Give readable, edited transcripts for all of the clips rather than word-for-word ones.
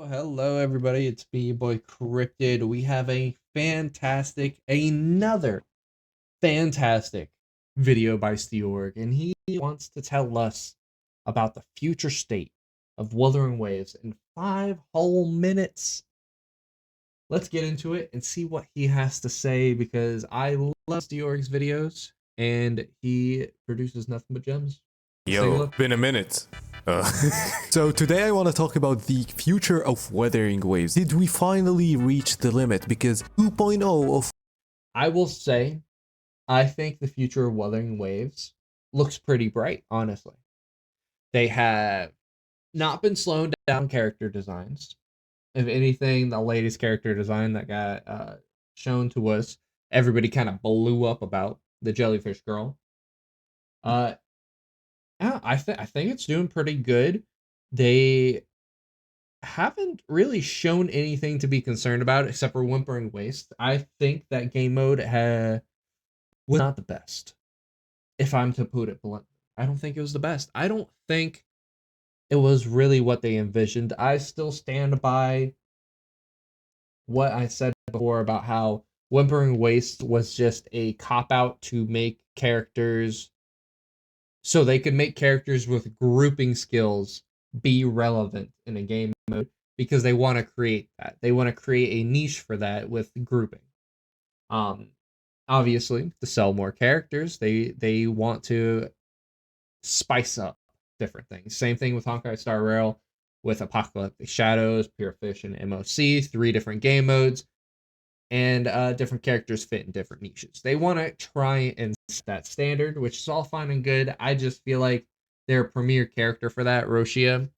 Hello everybody, it's me, your boy Cryptid. We have another fantastic video by Steorg, and he wants to tell us about the future state of Wuthering Waves in 5 whole minutes. Let's get into it and see what he has to say, because I love Steorg's videos, and he produces nothing but gems. Let's take a Yo, look. been a minute. Uh, so today I want to talk about the future of Wuthering Waves. Did we finally reach the limit? Because 2.0 of... I will say, I think the future of Wuthering Waves looks pretty bright, honestly. They have not been slowing down character designs. If anything, the latest character design that got shown to us, everybody kind of blew up about the jellyfish girl. Uh, yeah, I think it's doing pretty good. They haven't really shown anything to be concerned about except for Whimpering Waste. I think that game mode was not the best, if I'm to put it bluntly. I don't think it was the best. I don't think it was really what they envisioned. I still stand by what I said before about how Whimpering Waste was just a cop out to make characters so they could make characters with grouping skills be relevant in a game mode, because they want to create that. They want to create a niche for that with grouping. Um Obviously, to sell more characters, they want to spice up different things. Same thing with Honkai Star Rail, with Apocalyptic Shadows, Pure Fish, and MOC, 3 different game modes, and different characters fit in different niches. They want to try and set that standard, which is all fine and good. I just feel like their premier character for that, Roshia,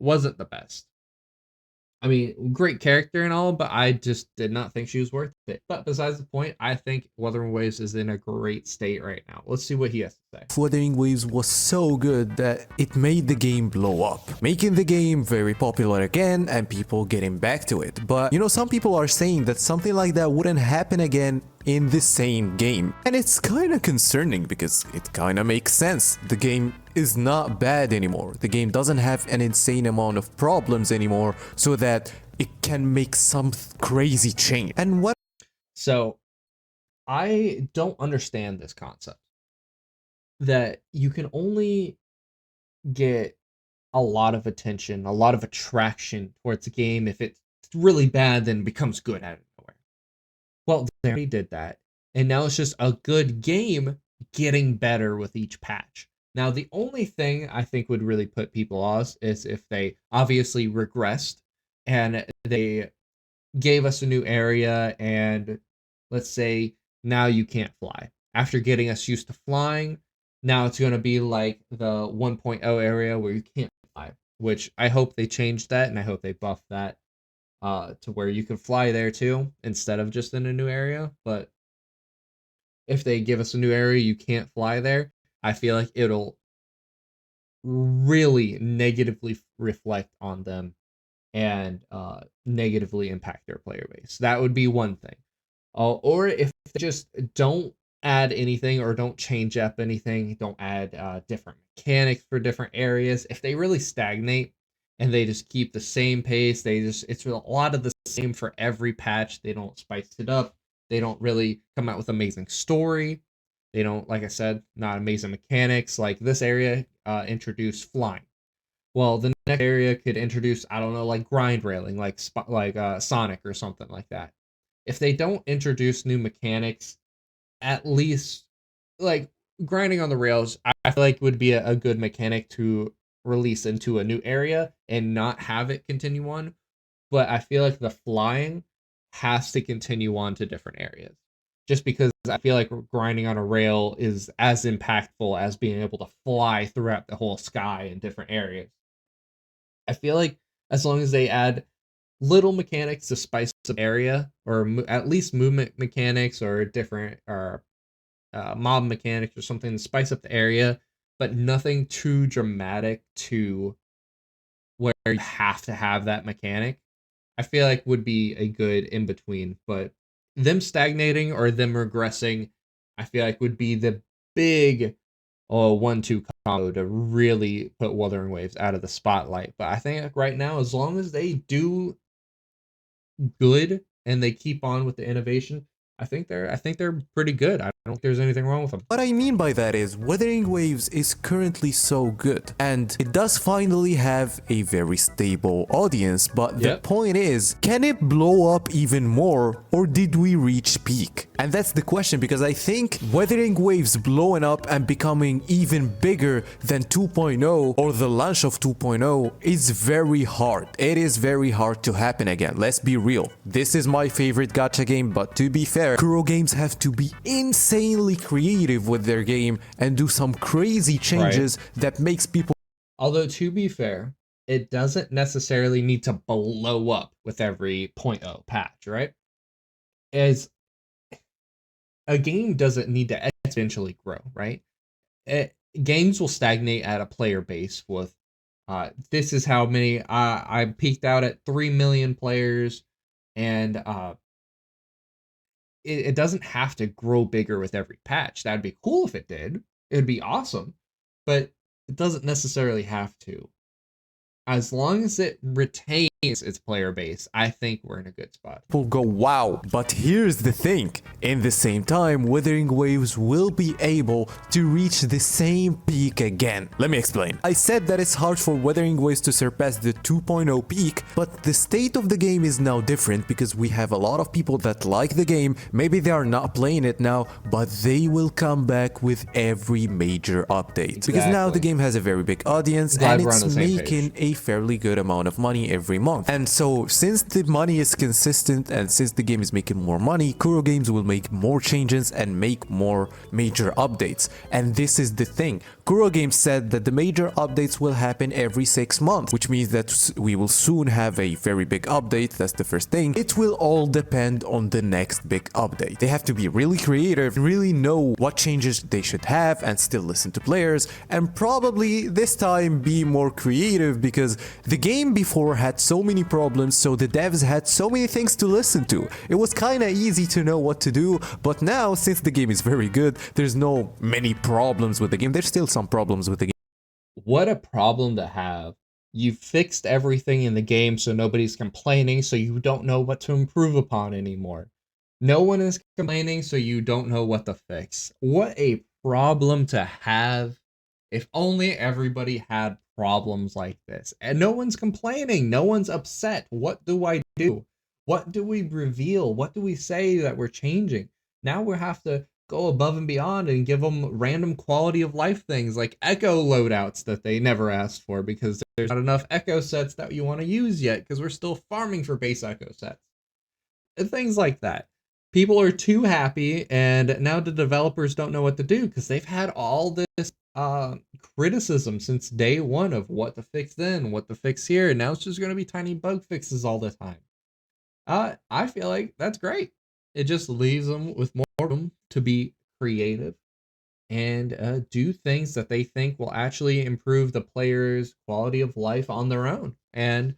wasn't the best. I mean, great character and all, but I just did not think she was worth it. But besides the point, I think Wuthering Waves is in a great state right now. Let's see what he has to say. Wuthering Waves was so good that it made the game blow up, making the game very popular again and people getting back to it. But you know, some people are saying that something like that wouldn't happen again in the same game. And it's kinda concerning because it kinda makes sense. The game is not bad anymore. The game doesn't have an insane amount of problems anymore, so that it can make some crazy change. And what... So, I don't understand this concept that you can only get a lot of attention, a lot of attraction towards a game if it's really bad, then becomes good out of nowhere. Well, they already did that, and now it's just a good game getting better with each patch. Now, the only thing I think would really put people off is if they obviously regressed and they gave us a new area, and let's say now you can't fly. After getting us used to flying, now it's going to be like the 1.0 area where you can't fly, which I hope they change that, and I hope they buff that to where you can fly there too, instead of just in a new area. But if they give us a new area, you can't fly there, I feel like it'll really negatively reflect on them and negatively impact their player base. That would be one thing. Or if they just don't add anything or don't change up anything, don't add different mechanics for different areas. If they really stagnate and they just keep the same pace, it's a lot of the same for every patch. They don't spice it up. They don't really come out with amazing story. They don't, like I said, not amazing mechanics. Like this area introduced flying. Well, the next area could introduce, I don't know, like grind railing, like Sonic or something like that. If they don't introduce new mechanics, at least like grinding on the rails, I feel like would be a good mechanic to release into a new area and not have it continue on. But I feel like the flying has to continue on to different areas. Just because I feel like grinding on a rail is as impactful as being able to fly throughout the whole sky in different areas. I feel like as long as they add little mechanics to spice up area, or at least movement mechanics or different or mob mechanics or something to spice up the area, but nothing too dramatic to where you have to have that mechanic, I feel like would be a good in between. But them stagnating or them regressing, I feel like would be the big 1-2 combo to really put Wuthering Waves out of the spotlight. But I think right now, as long as they do good and they keep on with the innovation, I think they're pretty good. I don't think there's anything wrong with them. What I mean by that is Wuthering Waves is currently so good and it does finally have a very stable audience, but the point is, can it blow up even more or did we reach peak? And that's the question, because I think Wuthering Waves blowing up and becoming even bigger than 2.0 or the launch of 2.0 is very hard. It is very hard to happen again. Let's be real. This is my favorite gacha game, but to be fair, Kuro Games have to be insanely creative with their game and do some crazy changes that makes people. Although to be fair, it doesn't necessarily need to blow up with every 0.0 patch, right? As a game doesn't need to exponentially grow, right? Games will stagnate at a player base with this is how many I peaked out at 3 million players, and it doesn't have to grow bigger with every patch. That'd be cool if it did. It'd be awesome, but it doesn't necessarily have to. As long as it retains its player base, I think we're in a good spot. People go, wow. But here's the thing. In the same time, Wuthering Waves will be able to reach the same peak again. Let me explain. I said that it's hard for Wuthering Waves to surpass the 2.0 peak, but the state of the game is now different because we have a lot of people that like the game. Maybe they are not playing it now, but they will come back with every major update. Because now the game has a very big audience and it's making a fairly good amount of money every month. And so since the money is consistent and since the game is making more money, Kuro Games will make more changes and make more major updates. And this is the thing. Kuro Games said that the major updates will happen every 6 months, which means that we will soon have a very big update. That's the first thing. It will all depend on the next big update. They have to be really creative, really know what changes they should have and still listen to players, and probably this time be more creative because the game before had so many problems, so the devs had so many things to listen to. It was kinda easy to know what to do, but now since the game is very good, there's no many problems with the game. There's still some problems with the game. What a problem to have. You fixed everything in the game so nobody's complaining, so you don't know what to improve upon anymore. No one is complaining, so you don't know what to fix. What a problem to have. If only everybody had problems like this. And no one's complaining. No one's upset. What do I do? What do we reveal? What do we say that we're changing? Now we have to go above and beyond and give them random quality of life things like echo loadouts that they never asked for because there's not enough echo sets that you want to use yet because we're still farming for base echo sets. And things like that. People are too happy, and now the developers don't know what to do because they've had all this criticism since day one of what to fix then, what to fix here, and now it's just going to be tiny bug fixes all the time. I feel like that's great. It just leaves them with more room to be creative and do things that they think will actually improve the player's quality of life on their own and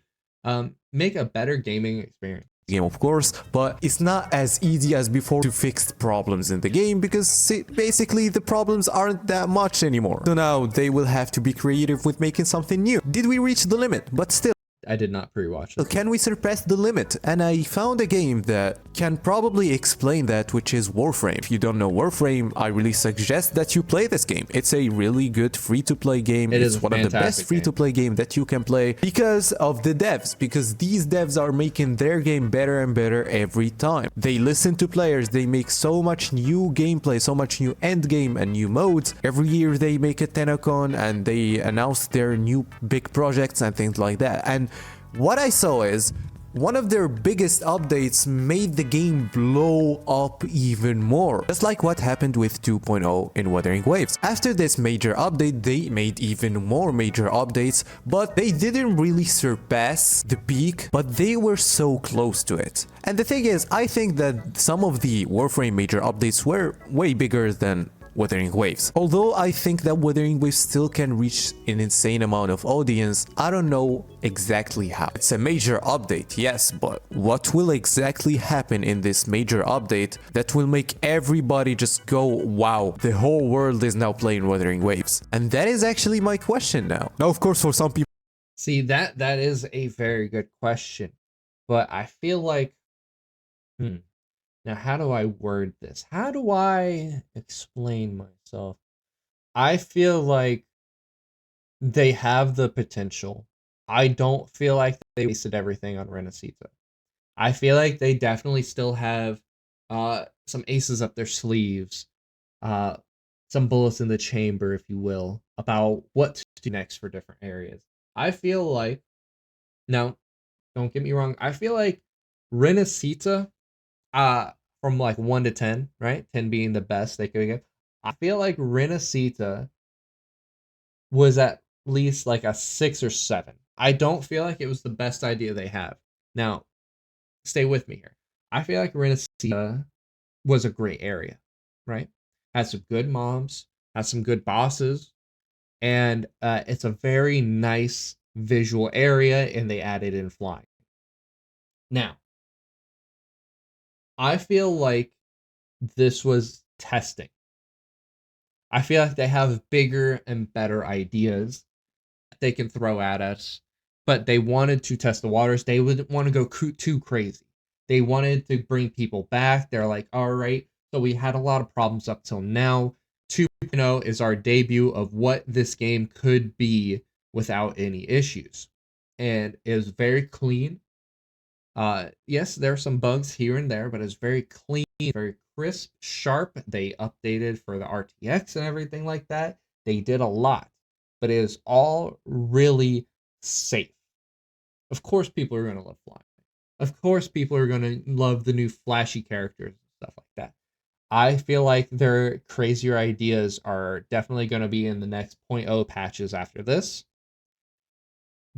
make a better gaming experience. Game, of course, but it's not as easy as before to fix problems in the game because basically the problems aren't that much anymore. So now they will have to be creative with making something new. Did we reach the limit? But still, I did not pre-watch it. Can we surpass the limit? And I found a game that can probably explain that, which is Warframe. If you don't know Warframe, I really suggest that you play this game. It's a really good free-to-play game. It's one of the best free-to-play game that you can play because of the devs, because these devs are making their game better and better every time. They listen to players, they make so much new gameplay, so much new endgame and new modes. Every year they make a Tenocon and they announce their new big projects and things like that. And what I saw is one of their biggest updates made the game blow up even more, just like what happened with 2.0 in Wuthering Waves. After this major update, they made even more major updates, but they didn't really surpass the peak, but they were so close to it. And the thing is, I think that some of the Warframe major updates were way bigger than Wuthering Waves. Although I think that Wuthering Waves still can reach an insane amount of audience, I don't know exactly how. It's a major update, yes, but what will exactly happen in this major update that will make everybody just go, wow, the whole world is now playing Wuthering Waves? And that is actually my question now. Now, of course, for some people, See, that is a very good question, but I feel like, now how do I word this? How do I explain myself? I feel like they have the potential. I don't feel like they wasted everything on Renacita. I feel like they definitely still have some aces up their sleeves, uh, some bullets in the chamber, if you will, about what to do next for different areas. I feel like, now, don't get me wrong, I feel like Renacita, from like 1 to 10, right? 10 being the best they could get. I feel like Renacita was at least like a 6 or 7. I don't feel like it was the best idea they have. Now, stay with me here. I feel like Renacita was a great area, right? Had some good mobs, had some good bosses, and it's a very nice visual area, and they added in flying. Now, I feel like this was testing. I feel like they have bigger and better ideas they can throw at us, but they wanted to test the waters. They wouldn't want to go too crazy. They wanted to bring people back. They're like, all right, so we had a lot of problems up till now. 2.0 is our debut of what this game could be without any issues. And it was very clean. Yes, there are some bugs here and there, but it's very clean, very crisp, sharp. They updated for the RTX and everything like that. They did a lot, but it is all really safe. Of course, people are going to love flying. Of course, people are going to love the new flashy characters and stuff like that. I feel like their crazier ideas are definitely going to be in the next 0.0 patches after this,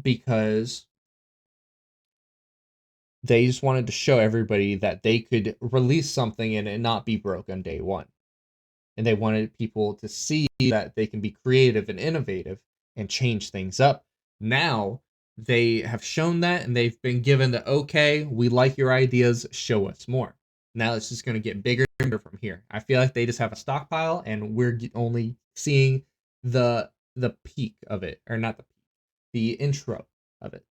because they just wanted to show everybody that they could release something and it not be broke on day one. And they wanted people to see that they can be creative and innovative and change things up. Now they have shown that, and they've been given the, okay, we like your ideas, show us more. Now it's just going to get bigger and bigger from here. I feel like they just have a stockpile, and we're only seeing the peak of it, or not the peak, the intro of it.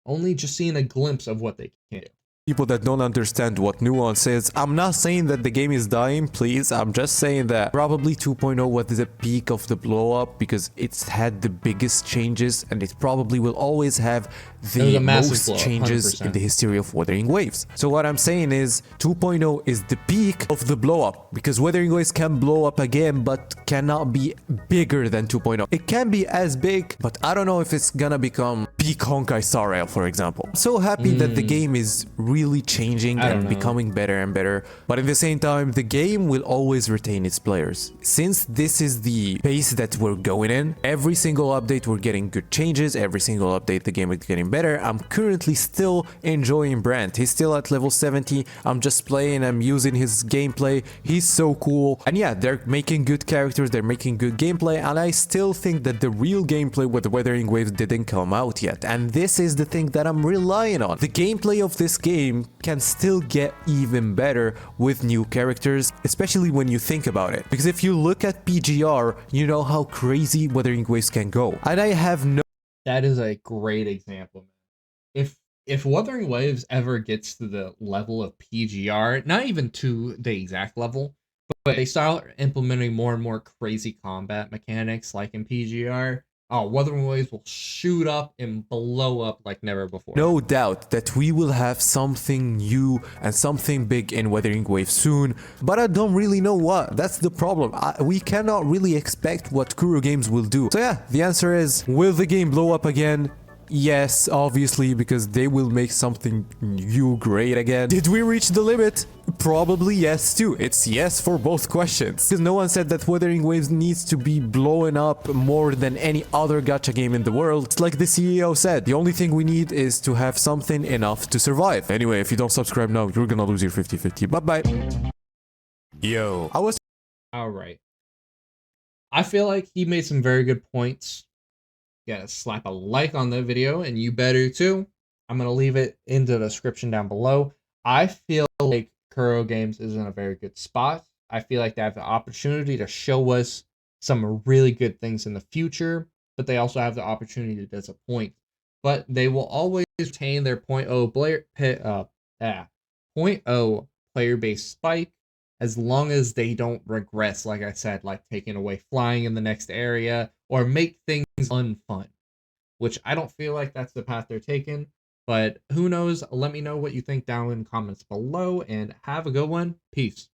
Only just seeing a glimpse of what they can do. people that don't understand what nuance is, I'm not saying that the game is dying, please. I'm just saying that probably 2.0 was the peak of the blow up because it's had the biggest changes, and it probably will always have the most changes in the history of Wuthering Waves. So what I'm saying is 2.0 is the peak of the blow up, because Wuthering Waves can blow up again but cannot be bigger than 2.0. It can be as big, but I don't know if it's gonna become peak Honkai Star Rail, for example. I'm so happy that the game is really changing and becoming better and better, but at the same time the game will always retain its players. Since this is the pace that we're going in, every single update we're getting good changes, every single update the game is getting better. I'm currently still enjoying Brant. He's still at level 70. I'm just playing, I'm using his gameplay. He's so cool. And yeah, they're making good characters, they're making good gameplay, and I still think that the real gameplay with the Wuthering Waves didn't come out yet. And this is the thing that I'm relying on. The gameplay of this game can still get even better with new characters, especially when you think about it. Because if you look at PGR, you know how crazy Wuthering Waves can go. And I have no... That is a great example. If Wuthering Waves ever gets to the level of PGR, not even to the exact level, but they start implementing more and more crazy combat mechanics like in PGR, oh, Wuthering Waves will shoot up and blow up like never before. No doubt that we will have something new and something big in Wuthering Waves soon, but I don't really know what. That's the problem. We cannot really expect what Kuro Games will do. So yeah, the answer is, will the game blow up again? Yes, obviously, because they will make something new great again. Did we reach the limit? Probably yes too. It's yes for both questions. Because no one said that Wuthering Waves needs to be blowing up more than any other gacha game in the world. It's like the CEO said, the only thing we need is to have something enough to survive. Anyway, if you don't subscribe now, you're gonna lose your 50-50. Bye-bye. Yo, I was... Alright. I feel like he made some very good points. Yeah, slap a like on the video, and you better too. I'm gonna leave it in the description down below. I feel like Kuro Games is in a very good spot. I feel like they have the opportunity to show us some really good things in the future, but they also have the opportunity to disappoint. But they will always retain their point oh player base spike as long as they don't regress, like I said, like taking away flying in the next area or make things unfun, which I don't feel like that's the path they're taking. But who knows? Let me know what you think down in the comments below and have a good one. Peace.